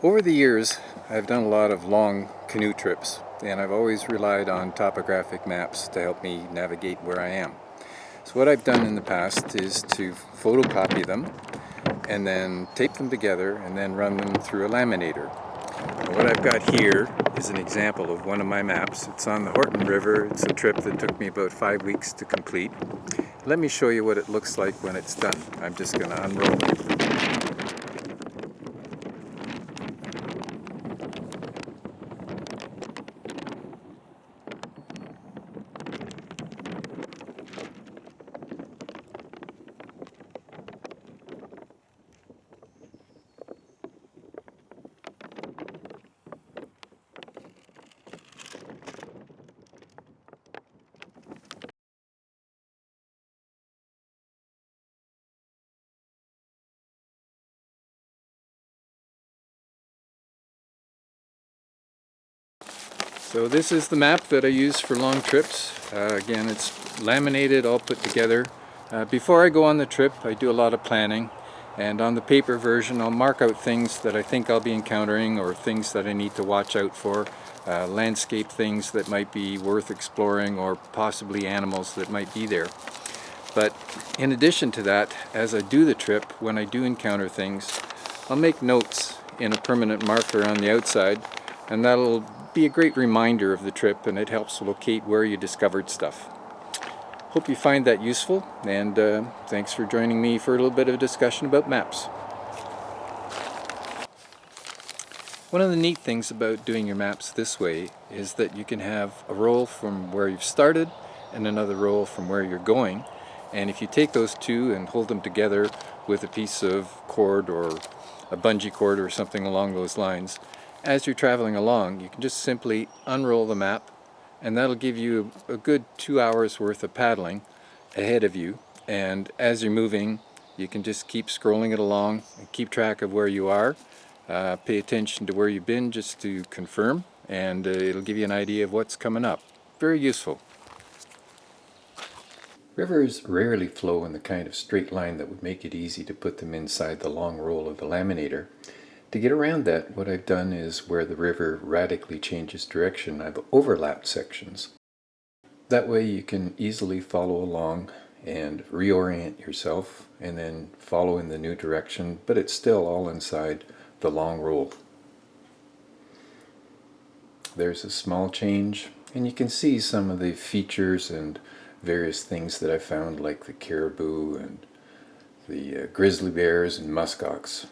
Over the years, I've done a lot of long canoe trips, and I've always relied on topographic maps to help me navigate where I am. So what I've done in the past is to photocopy them and then tape them together and then run them through a laminator. And what I've got here is an example of one of my maps. It's on the Horton River. It's a trip that took me about 5 weeks to complete. Let me show you what it looks like when it's done. I'm just going to unroll it. So this is the map that I use for long trips. Again, it's laminated, all put together. Before I go on the trip, I do a lot of planning, and on the paper version I'll mark out things that I think I'll be encountering or things that I need to watch out for, landscape things that might be worth exploring or possibly animals that might be there. But in addition to that, as I do the trip, when I do encounter things, I'll make notes in a permanent marker on the outside, and that'll be a great reminder of the trip, and it helps locate where you discovered stuff. Hope you find that useful, and thanks for joining me for a little bit of a discussion about maps. One of the neat things about doing your maps this way is that you can have a roll from where you've started and another roll from where you're going, and if you take those two and hold them together with a piece of cord or a bungee cord or something along those lines, as you're traveling along, you can just simply unroll the map, and that'll give you a good 2 hours worth of paddling ahead of you. And as you're moving, you can just keep scrolling it along and keep track of where you are. Pay attention to where you've been just to confirm, and it'll give you an idea of what's coming up. Very useful. Rivers rarely flow in the kind of straight line that would make it easy to put them inside the long roll of the laminator. To get around that, what I've done is where the river radically changes direction, I've overlapped sections. That way you can easily follow along and reorient yourself and then follow in the new direction, but it's still all inside the long roll. There's a small change, and you can see some of the features and various things that I found, like the caribou and the grizzly bears and muskox.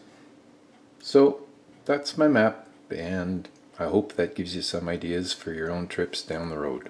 So that's my map, and I hope that gives you some ideas for your own trips down the road.